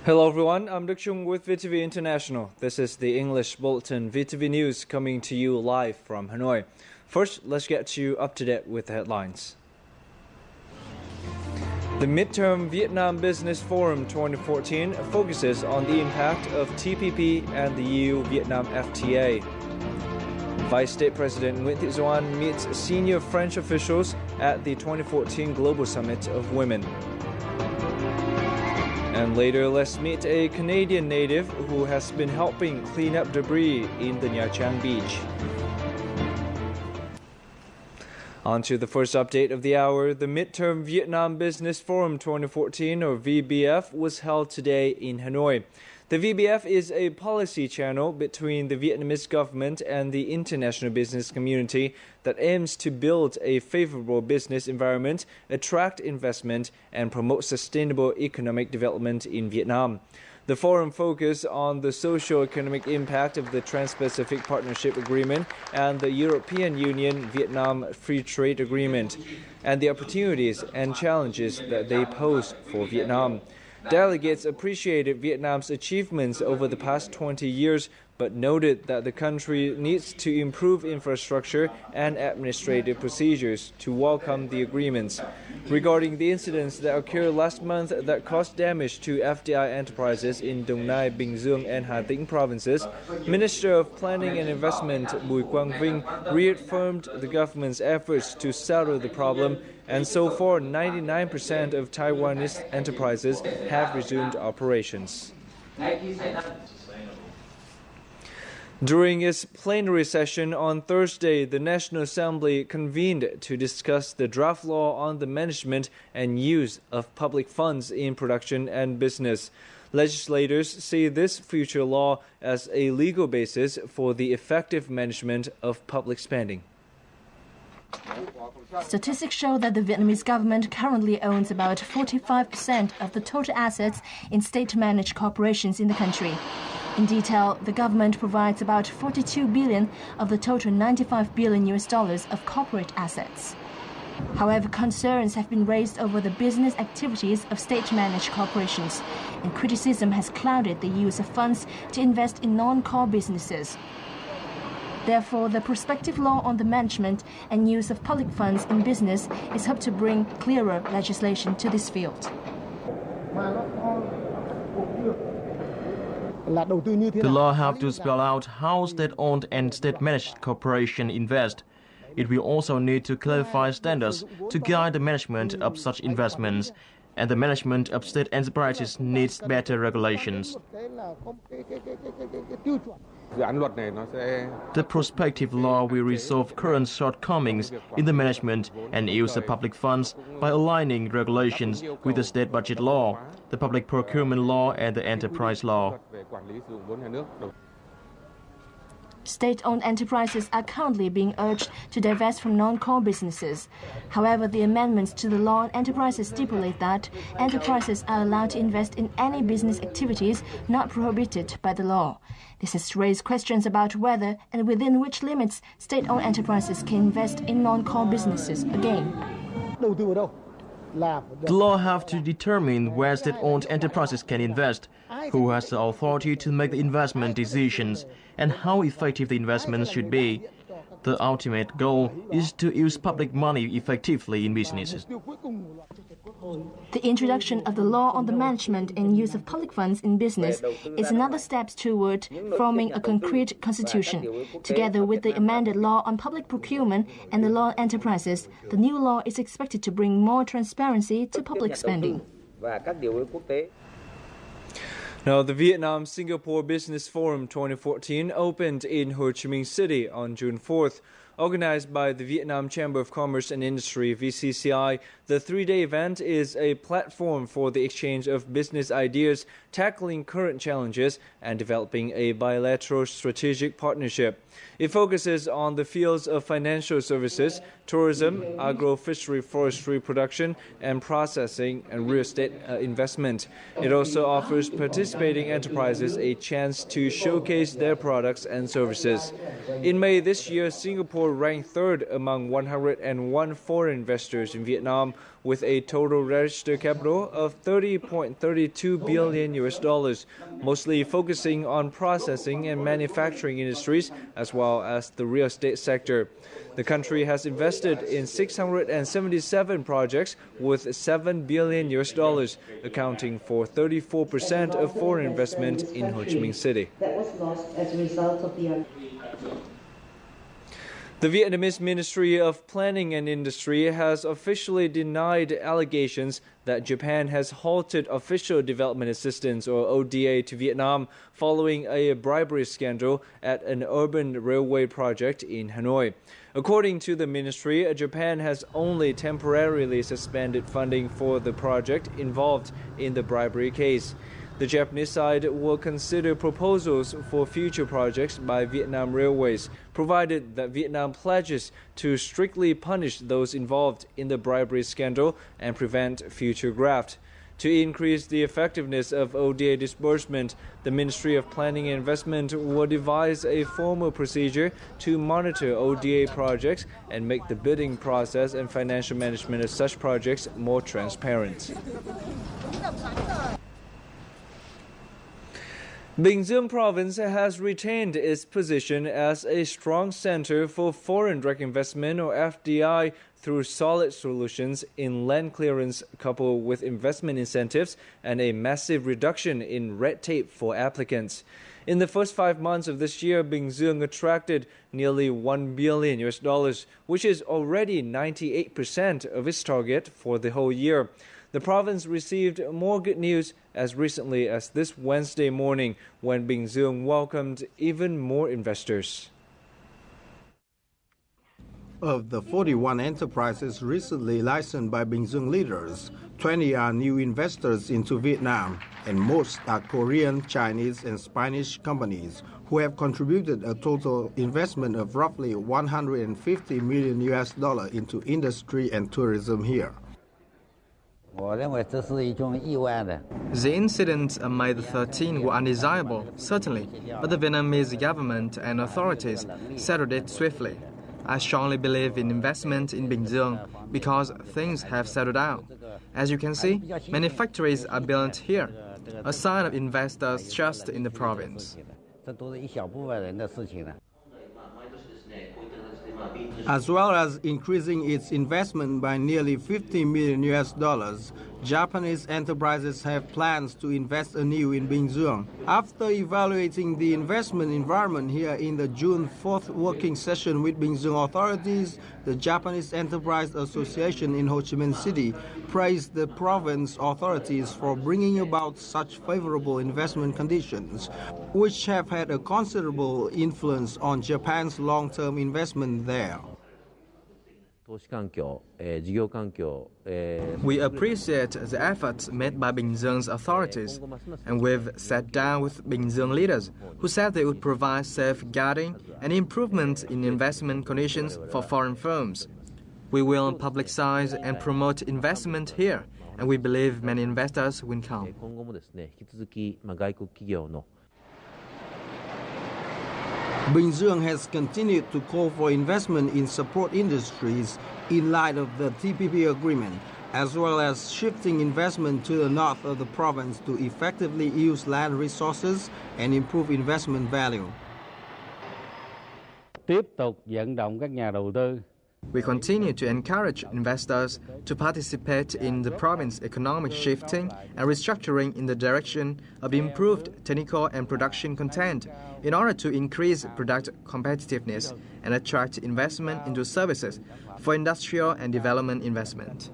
Hello everyone, I'm Trung with VTV International. This is the English Bulletin VTV News coming to you live from Hanoi. First, let's get you up to date with the headlines. The midterm Vietnam Business Forum 2014 focuses on the impact of TPP and the EU-Vietnam FTA. Vice State President Nguyễn Thị Doan meets senior French officials at the 2014 Global Summit of Women. And later, let's meet a Canadian native who has been helping clean up debris in the Nha Trang beach. On to the first update of the hour. The Midterm Vietnam Business Forum 2014, or VBF, was held today in Hanoi. The VBF is a policy channel between the Vietnamese government and the international business community that aims to build a favorable business environment, attract investment, and promote sustainable economic development in Vietnam. The forum focused on the socio-economic impact of the Trans-Pacific Partnership Agreement and the European Union-Vietnam Free Trade Agreement, and the opportunities and challenges that they pose for Vietnam. Delegates appreciated Vietnam's achievements over the past 20 years, but noted that the country needs to improve infrastructure and administrative procedures to welcome the agreements. Regarding the incidents that occurred last month that caused damage to FDI enterprises in Dong Nai, Bình Dương, and Hà Tĩnh provinces, Minister of Planning and Investment Bùi Quang Vinh reaffirmed the government's efforts to settle the problem, and so far 99% of Taiwanese enterprises have resumed operations. During its plenary session on Thursday, the National Assembly convened to discuss the draft law on the management and use of public funds in production and business. Legislators see this future law as a legal basis for the effective management of public spending. Statistics show that the Vietnamese government currently owns about 45% of the total assets in state-managed corporations in the country. In detail, the government provides about 42 billion of the total $95 billion of corporate assets. However, concerns have been raised over the business activities of state-managed corporations, and criticism has clouded the use of funds to invest in non-core businesses. Therefore, the prospective law on the management and use of public funds in business is hoped to bring clearer legislation to this field. The law helps to spell out how state-owned and state-managed corporations invest. It will also need to clarify standards to guide the management of such investments, and the management of state enterprises needs better regulations. The prospective law will resolve current shortcomings in the management and use of public funds by aligning regulations with the state budget law, the public procurement law, and the enterprise law. State-owned enterprises are currently being urged to divest from non-core businesses. However, the amendments to the law on enterprises stipulate that enterprises are allowed to invest in any business activities not prohibited by the law. This has raised questions about whether and within which limits state-owned enterprises can invest in non-core businesses again. The law has to determine where state-owned enterprises can invest, who has the authority to make the investment decisions, and how effective the investments should be. The ultimate goal is to use public money effectively in businesses. The introduction of the law on the management and use of public funds in business is another step toward forming a concrete constitution. Together with the amended law on public procurement and the law on enterprises, the new law is expected to bring more transparency to public spending. Now, the Vietnam-Singapore Business Forum 2014 opened in Ho Chi Minh City on June 4th. Organized by the Vietnam Chamber of Commerce and Industry, VCCI, the three-day event is a platform for the exchange of business ideas, tackling current challenges, and developing a bilateral strategic partnership. It focuses on the fields of financial services, tourism, agro-fishery forestry production, and processing and real estate investment. It also offers participating enterprises a chance to showcase their products and services. In May this year, Singapore Singapore ranked third among 101 foreign investors in Vietnam, with a total registered capital of $30.32 billion, mostly focusing on processing and manufacturing industries as well as the real estate sector. The country has invested in 677 projects with $7 billion, accounting for 34% of foreign investment in Ho Chi Minh City. That was lost as a result of the The Vietnamese Ministry of Planning and Industry has officially denied allegations that Japan has halted official development assistance, or ODA, to Vietnam following a bribery scandal at an urban railway project in Hanoi. According to the ministry, Japan has only temporarily suspended funding for the project involved in the bribery case. The Japanese side will consider proposals for future projects by Vietnam Railways, provided that Vietnam pledges to strictly punish those involved in the bribery scandal and prevent future graft. To increase the effectiveness of ODA disbursement, the Ministry of Planning and Investment will devise a formal procedure to monitor ODA projects and make the bidding process and financial management of such projects more transparent. Bình Dương province has retained its position as a strong center for foreign direct investment, or FDI, through solid solutions in land clearance coupled with investment incentives and a massive reduction in red tape for applicants. In the first 5 months of this year, Bình Dương attracted nearly $1 billion, which is already 98% of its target for the whole year. The province received more good news as recently as this Wednesday morning, when Bình Dương welcomed even more investors. Of the 41 enterprises recently licensed by Bình Dương leaders, 20 are new investors into Vietnam, and most are Korean, Chinese, and Spanish companies who have contributed a total investment of roughly $150 million into industry and tourism here. The incidents on May 13 were undesirable, certainly, but the Vietnamese government and authorities settled it swiftly. I strongly believe in investment in Bình Dương because things have settled down. As you can see, many factories are built here, a sign of investors' trust in the province. As well as increasing its investment by nearly $50 million, Japanese enterprises have plans to invest anew in Bình Dương. After evaluating the investment environment here in the June 4th working session with Bình Dương authorities, the Japanese Enterprise Association in Ho Chi Minh City praised the province authorities for bringing about such favorable investment conditions, which have had a considerable influence on Japan's long-term investment there. We appreciate the efforts made by Bình Dương authorities, and we've sat down with Bình Dương leaders who said they would provide safeguarding and improvements in investment conditions for foreign firms. We will publicize and promote investment here, and we believe many investors will come. Bình Dương has continued to call for investment in support industries in light of the TPP agreement, as well as shifting investment to the north of the province to effectively use land resources and improve investment value. We continue to encourage investors to participate in the province's economic shifting and restructuring in the direction of improved technical and production content in order to increase product competitiveness and attract investment into services for industrial and development investment.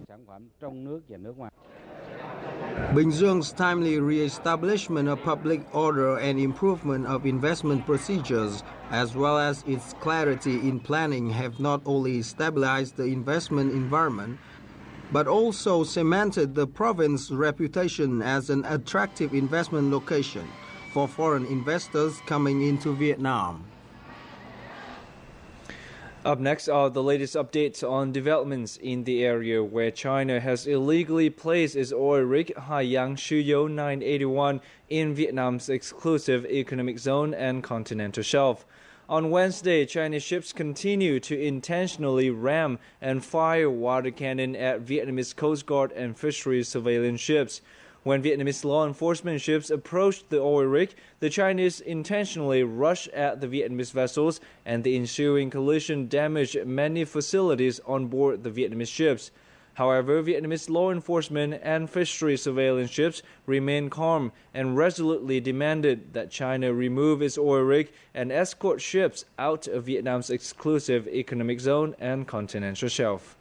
Bình Dương timely re-establishment of public order and improvement of investment procedures, as well as its clarity in planning, have not only stabilized the investment environment, but also cemented the province's reputation as an attractive investment location for foreign investors coming into Vietnam. Up next are the latest updates on developments in the area where China has illegally placed its oil rig Haiyang Shuyou 981 in Vietnam's exclusive economic zone and continental shelf. On Wednesday, Chinese ships continue to intentionally ram and fire water cannon at Vietnamese Coast Guard and fisheries surveillance ships. When Vietnamese law enforcement ships approached the oil rig, the Chinese intentionally rushed at the Vietnamese vessels, and the ensuing collision damaged many facilities on board the Vietnamese ships. However, Vietnamese law enforcement and fishery surveillance ships remained calm and resolutely demanded that China remove its oil rig and escort ships out of Vietnam's exclusive economic zone and continental shelf.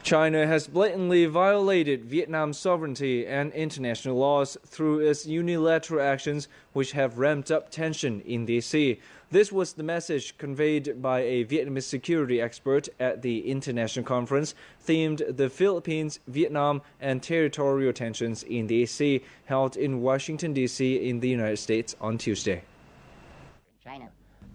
China has blatantly violated Vietnam's sovereignty and international laws through its unilateral actions, which have ramped up tension in the sea. This was the message conveyed by a Vietnamese security expert at the international conference themed The Philippines, Vietnam, and Territorial Tensions in the Sea, held in Washington, D.C. in the United States on Tuesday.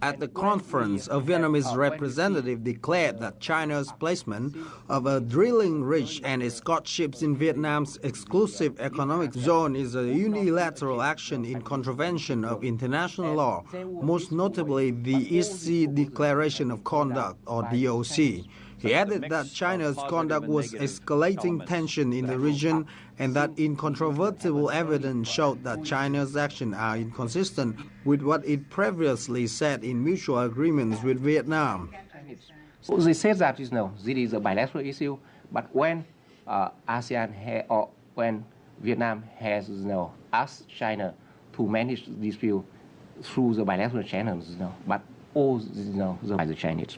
At the conference, a Vietnamese representative declared that China's placement of a drilling rig and escort ships in Vietnam's exclusive economic zone is a unilateral action in contravention of international law, most notably the East Sea Declaration of Conduct, or DOC. He added that China's conduct was escalating tension in the region and that incontrovertible evidence showed that China's actions are inconsistent with what it previously said in mutual agreements with Vietnam. So they said that this is a bilateral issue, but when ASEAN or when Vietnam has asked China to manage this dispute through the bilateral channels, but all by the Chinese,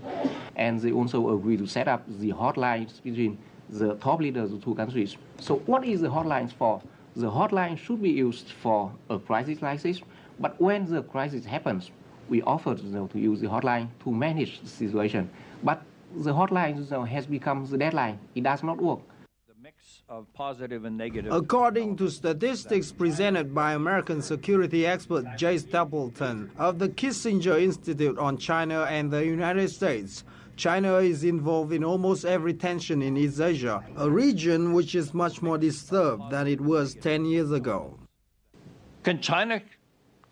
and they also agreed to set up the hotlines between the top leaders of the two countries. So what is the hotlines for? The hotline should be used for a crisis like this, but when the crisis happens, we offer to use the hotline to manage the situation. But the hotline has become the deadline. It does not work. Of positive and negative. According to statistics presented by American security expert Jay Stapleton of the Kissinger Institute on China and the United States, China is involved in almost every tension in East Asia, a region which is much more disturbed than it was 10 years ago. Can China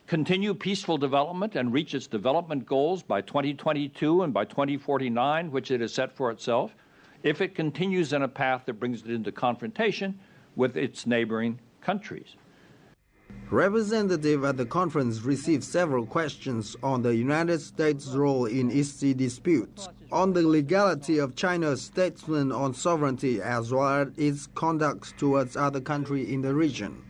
continue peaceful development and reach its development goals by 2022 and by 2049, which it has set for itself, if it continues in a path that brings it into confrontation with its neighboring countries? Representatives at the conference received several questions on the United States' role in East Sea disputes, on the legality of China's statement on sovereignty, as well as its conduct towards other countries in the region.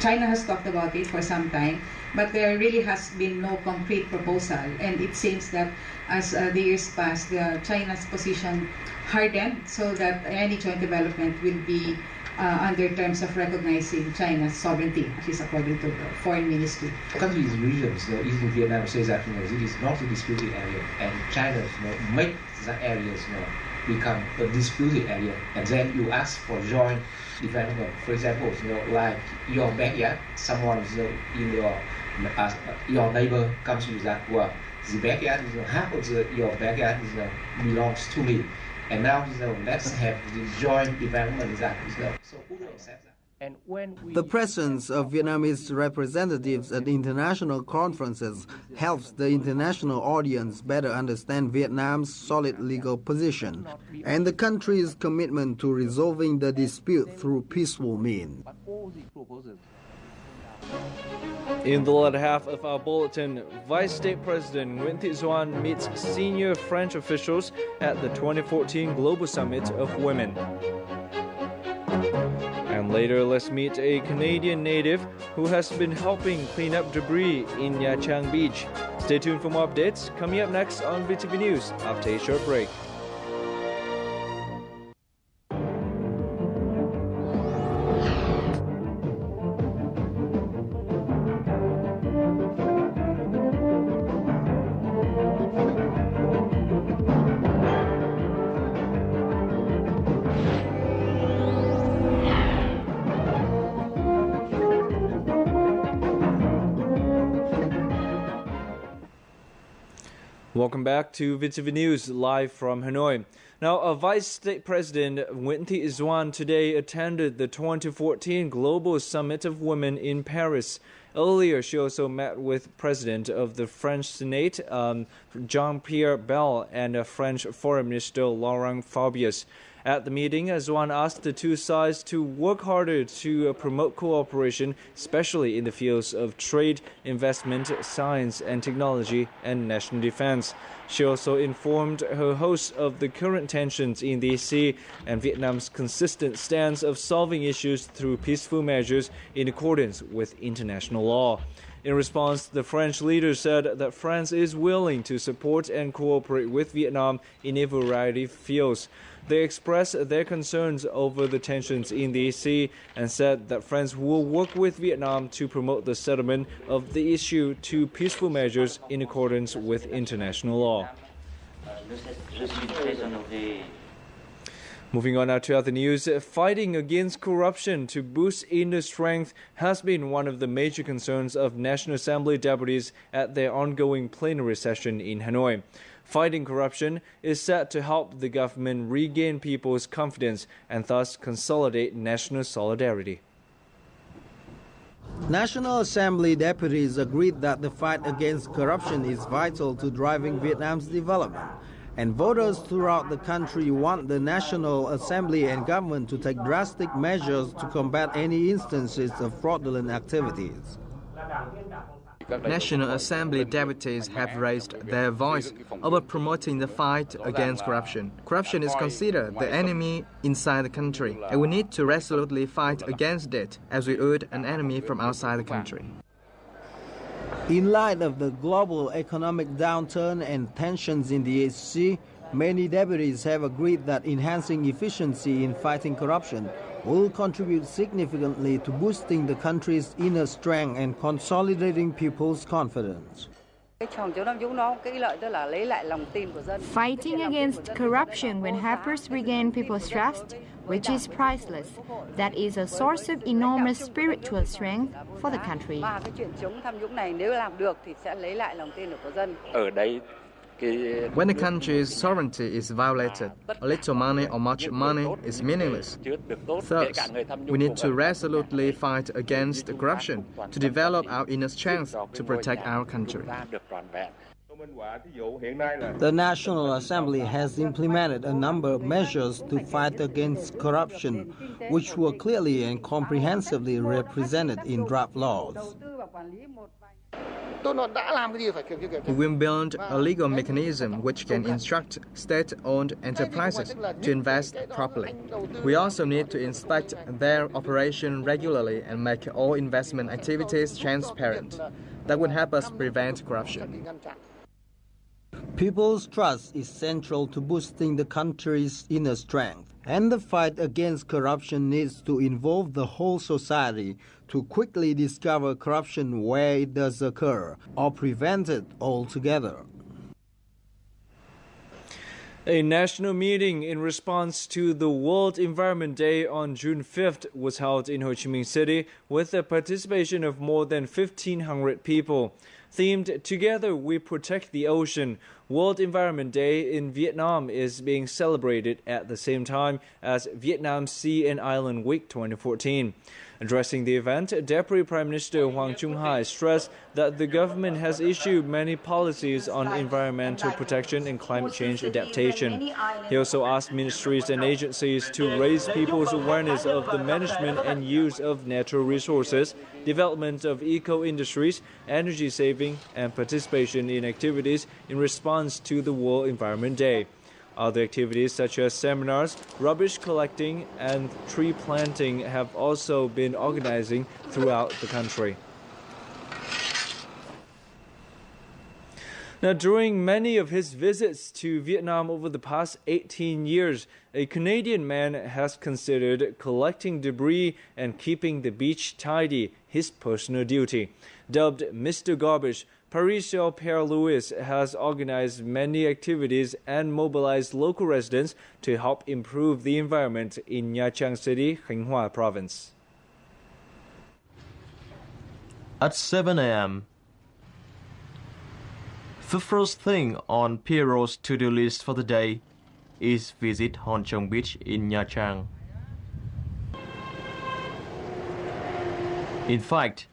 China has talked about it for some time, but there really has been no concrete proposal, and it seems that as the years pass, China's position hardened so that any joint development will be under terms of recognizing China's sovereignty, which is according to the foreign ministry. Countries, regions, Eastern Vietnam says that it is not a disputed area, and China make the areas become a disputed area, and then you ask for joint development. For example, like your backyard, someone in your neighbor comes with that, well, the backyard half of your backyard belongs to me, and now let's have the joint development that. So who will accept that? And the presence of Vietnamese representatives at international conferences helps the international audience better understand Vietnam's solid legal position and the country's commitment to resolving the dispute through peaceful means. In the latter half of our bulletin, Vice State President Nguyễn Thị Doan meets senior French officials at the 2014 Global Summit of Women. And later, let's meet a Canadian native who has been helping clean up debris in Nha Trang Beach. Stay tuned for more updates coming up next on VTV News after a short break. Welcome back to VTV News live from Hanoi. Now, Vice State President Nguyễn Thị Doan today attended the 2014 Global Summit of Women in Paris. Earlier, she also met with President of the French Senate, Jean-Pierre Bel, and French Foreign Minister Laurent Fabius. At the meeting, Zwan asked the two sides to work harder to promote cooperation, especially in the fields of trade, investment, science and technology, and national defense. She also informed her host of the current tensions in the sea and Vietnam's consistent stance of solving issues through peaceful measures in accordance with international law. In response, the French leader said that France is willing to support and cooperate with Vietnam in a variety of fields. They expressed their concerns over the tensions in the sea and said that France will work with Vietnam to promote the settlement of the issue to peaceful measures in accordance with international law. Moving on now to other news, fighting against corruption to boost inner strength has been one of the major concerns of National Assembly deputies at their ongoing plenary session in Hanoi. Fighting corruption is set to help the government regain people's confidence and thus consolidate national solidarity. National Assembly deputies agreed that the fight against corruption is vital to driving Vietnam's development. And voters throughout the country want the National Assembly and government to take drastic measures to combat any instances of fraudulent activities. National Assembly deputies have raised their voice over promoting the fight against corruption. Corruption is considered the enemy inside the country, and we need to resolutely fight against it as we would an enemy from outside the country. In light of the global economic downturn and tensions in the SC, many deputies have agreed that enhancing efficiency in fighting corruption will contribute significantly to boosting the country's inner strength and consolidating people's confidence. Fighting against corruption will help us regain people's trust, which is priceless. That is a source of enormous spiritual strength for the country. When the country's sovereignty is violated, a little money or much money is meaningless. Thus, we need to resolutely fight against corruption to develop our inner strength to protect our country. The National Assembly has implemented a number of measures to fight against corruption, which were clearly and comprehensively represented in draft laws. We will build a legal mechanism which can instruct state-owned enterprises to invest properly. We also need to inspect their operation regularly and make all investment activities transparent. That would help us prevent corruption. People's trust is central to boosting the country's inner strength, and the fight against corruption needs to involve the whole society to quickly discover corruption where it does occur or prevent it altogether. A national meeting in response to the World Environment Day on June 5th was held in Ho Chi Minh City with the participation of more than 1,500 people. Themed Together We Protect the Ocean, World Environment Day in Vietnam is being celebrated at the same time as Vietnam Sea and Island Week 2014. Addressing the event, Deputy Prime Minister Hoàng Trung Hải stressed that the government has issued many policies on environmental protection and climate change adaptation. He also asked ministries and agencies to raise people's awareness of the management and use of natural resources, development of eco-industries, energy saving, and participation in activities in response to the World Environment Day. Other activities such as seminars, rubbish collecting, and tree planting have also been organizing throughout the country. Now, during many of his visits to Vietnam over the past 18 years, a Canadian man has considered collecting debris and keeping the beach tidy his personal duty. Dubbed Mr. Garbage, Parisio Pierre-Louis has organized many activities and mobilized local residents to help improve the environment in Nha Trang City, Khánh Hòa Province. At 7 a.m., the first thing on Pierrot's to-do list for the day is visit Hon Chong Beach in Nha Trang. In fact,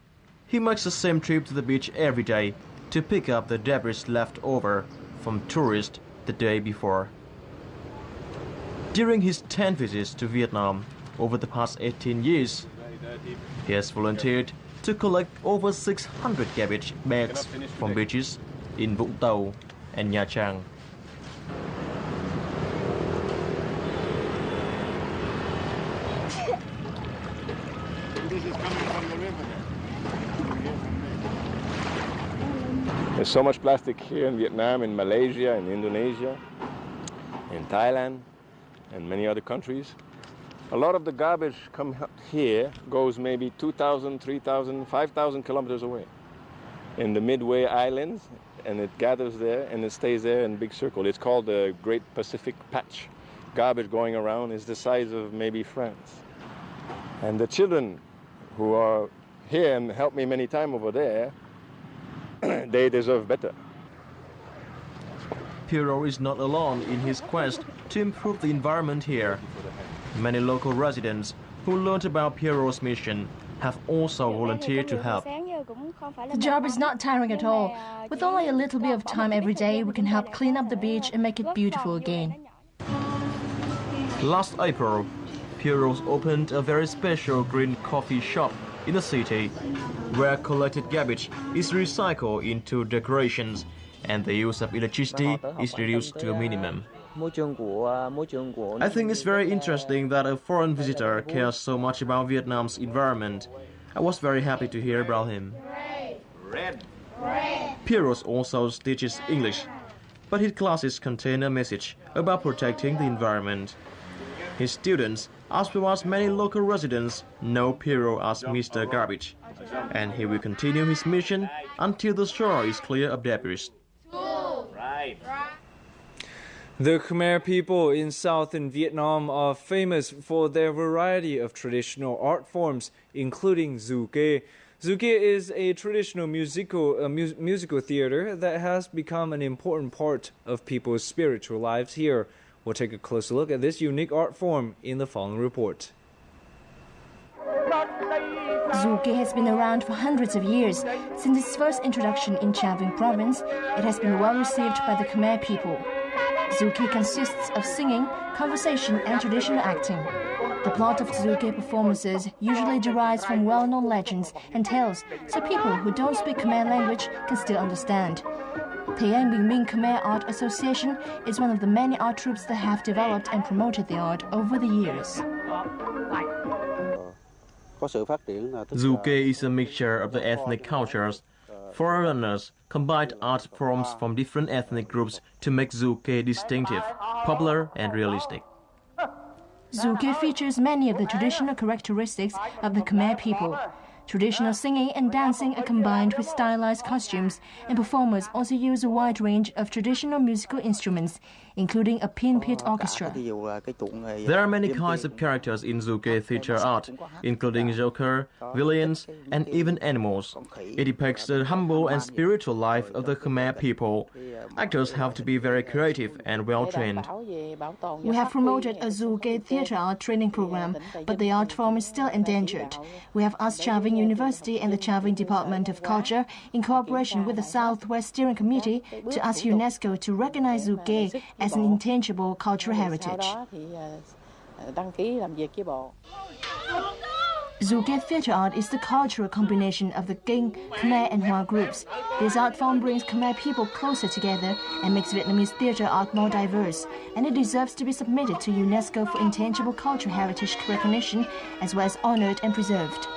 He makes the same trip to the beach every day to pick up the debris left over from tourists the day before. During his 10 visits to Vietnam over the past 18 years, he has volunteered to collect over 600 garbage bags from beaches in Vũng Tàu and Nha Trang. There's so much plastic here in Vietnam, in Malaysia, in Indonesia, in Thailand, and many other countries. A lot of the garbage come here goes maybe 2,000, 3,000, 5,000 kilometers away in the Midway Islands, and it gathers there and it stays there in a big circle. It's called the Great Pacific Patch. Garbage going around is the size of maybe France. And the children who are here and help me many times over there, they deserve better. Piero is not alone in his quest to improve the environment here. Many local residents who learned about Piero's mission have also volunteered to help. The job is not tiring at all. With only a little bit of time every day, we can help clean up the beach and make it beautiful again. Last April, Piero's opened a very special green coffee shop in the city, where collected garbage is recycled into decorations and the use of electricity is reduced to a minimum. I think it's very interesting that a foreign visitor cares so much about Vietnam's environment. I was very happy to hear about him. Pieros also teaches English, but his classes contain a message about protecting the environment. His students, as well as many local residents, know Piero as Mr. Garbage, and he will continue his mission until the shore is clear of debris. The Khmer people in southern Vietnam are famous for their variety of traditional art forms, including Dù Kê. Dù Kê is a traditional musical theater that has become an important part of people's spiritual lives here. We'll take a closer look at this unique art form in the following report. Dù Kê has been around for hundreds of years. Since its first introduction in Chà Vinh province, it has been well received by the Khmer people. Dù Kê consists of singing, conversation and traditional acting. The plot of Dù Kê performances usually derives from well-known legends and tales, so people who don't speak Khmer language can still understand. The Anh Bình Minh Khmer Art Association is one of the many art troupes that have developed and promoted the art over the years. Dù Kê is a mixture of the ethnic cultures. Foreigners combined art forms from different ethnic groups to make Dù Kê distinctive, popular and realistic. Dù Kê features many of the traditional characteristics of the Khmer people. Traditional singing and dancing are combined with stylized costumes, and performers also use a wide range of traditional musical instruments, including a pin-pit orchestra. There are many kinds of characters in Dù Kê theatre art, including joker, villains, and even animals. It depicts the humble and spiritual life of the Khmer people. Actors have to be very creative and well-trained. We have promoted a Dù Kê theatre art training program, but the art form is still endangered. We have asked Chà Vinh University and the Chà Vinh Department of Culture, in cooperation with the Southwest Steering Committee, to ask UNESCO to recognize Dù Kê as an intangible cultural heritage. Dù Kê theatre art is the cultural combination of the Kinh, Khmer and Hoa groups. This art form brings Khmer people closer together and makes Vietnamese theatre art more diverse, and it deserves to be submitted to UNESCO for intangible cultural heritage recognition, as well as honored and preserved.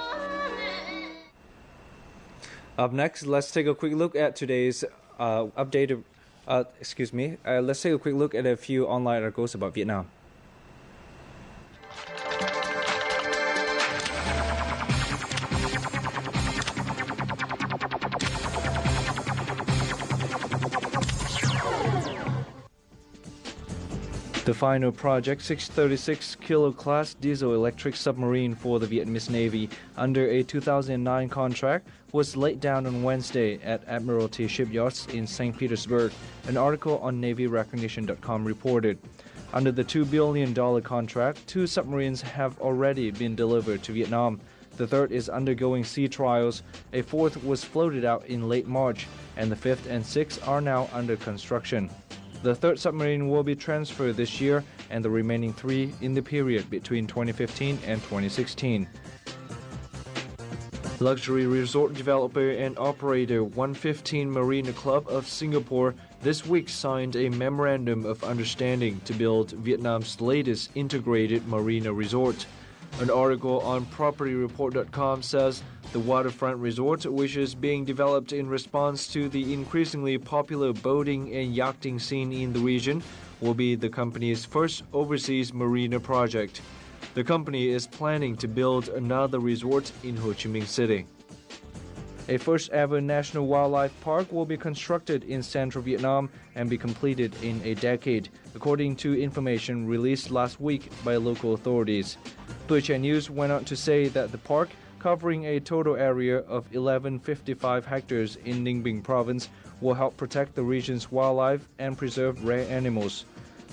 Up next, let's take a quick look at today's updated. Let's take a quick look at a few online articles about Vietnam. The final project, 636 kilo class diesel-electric submarine for the Vietnamese Navy under a 2009 contract, was laid down on Wednesday at Admiralty Shipyards in St. Petersburg, an article on NavyRecognition.com reported. Under the $2 billion contract, 2 submarines have already been delivered to Vietnam. The third is undergoing sea trials. A fourth was floated out in late March, and the fifth and sixth are now under construction. The third submarine will be transferred this year, and the remaining three in the period between 2015 and 2016. Luxury resort developer and operator 115 Marina Club of Singapore this week signed a memorandum of understanding to build Vietnam's latest integrated marina resort. An article on PropertyReport.com says the waterfront resort, which is being developed in response to the increasingly popular boating and yachting scene in the region, will be the company's first overseas marina project. The company is planning to build another resort in Ho Chi Minh City. A first-ever national wildlife park will be constructed in central Vietnam and be completed in a decade, according to information released last week by local authorities. Tuổi Trẻ News went on to say that the park, covering a total area of 1155 hectares in Ninh Bình province, will help protect the region's wildlife and preserve rare animals.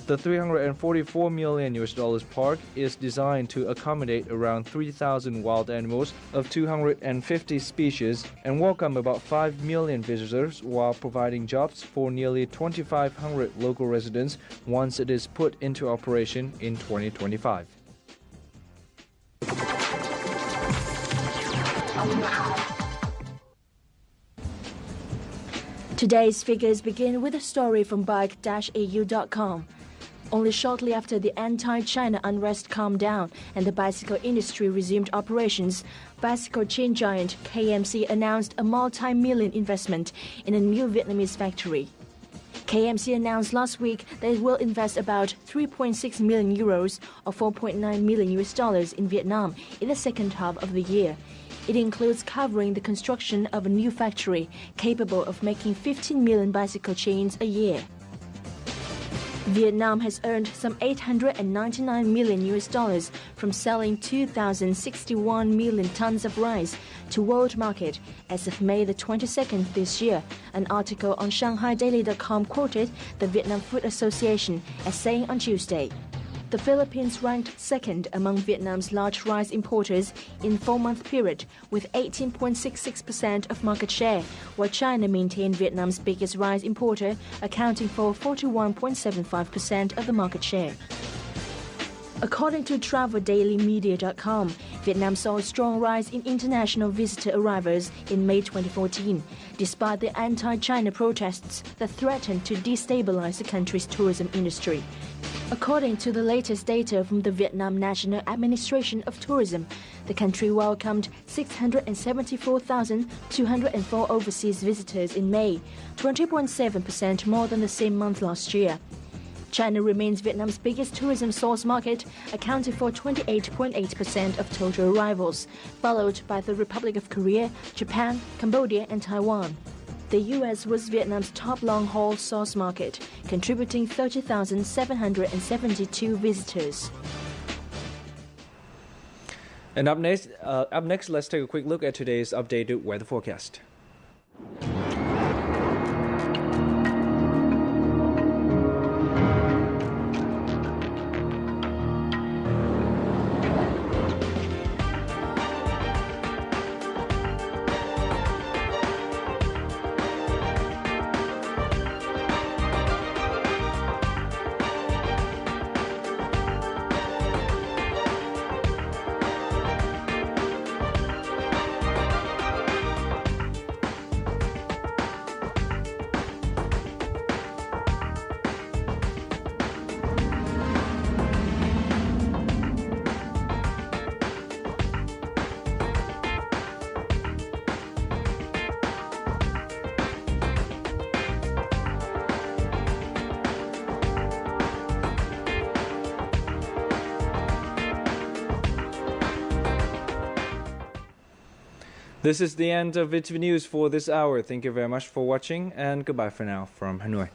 The $344 million park is designed to accommodate around 3,000 wild animals of 250 species and welcome about 5 million visitors while providing jobs for nearly 2,500 local residents once it is put into operation in 2025. Today's figures begin with a story from bike-au.com. Only shortly after the anti-China unrest calmed down and the bicycle industry resumed operations, bicycle chain giant KMC announced a multi-million investment in a new Vietnamese factory. KMC announced last week that it will invest about 3.6 million euros or $4.9 million in Vietnam in the second half of the year. It includes covering the construction of a new factory capable of making 15 million bicycle chains a year. Vietnam has earned some $899 million from selling 2,061 million tons of rice to world market as of May the 22nd this year. An article on ShanghaiDaily.com quoted the Vietnam Food Association as saying on Tuesday. The Philippines ranked second among Vietnam's large rice importers in 4-month period with 18.66% of market share, while China maintained Vietnam's biggest rice importer, accounting for 41.75% of the market share. According to TravelDailyMedia.com, Vietnam saw a strong rise in international visitor arrivals in May 2014, despite the anti-China protests that threatened to destabilize the country's tourism industry. According to the latest data from the Vietnam National Administration of Tourism, the country welcomed 674,204 overseas visitors in May, 20.7% more than the same month last year. China remains Vietnam's biggest tourism source market, accounting for 28.8% of total arrivals, followed by the Republic of Korea, Japan, Cambodia, and Taiwan. The U.S. was Vietnam's top long-haul source market, contributing 30,772 visitors. And up next, let's take a quick look at today's updated weather forecast. This is the end of VTV News for this hour. Thank you very much for watching, and goodbye for now from Hanoi.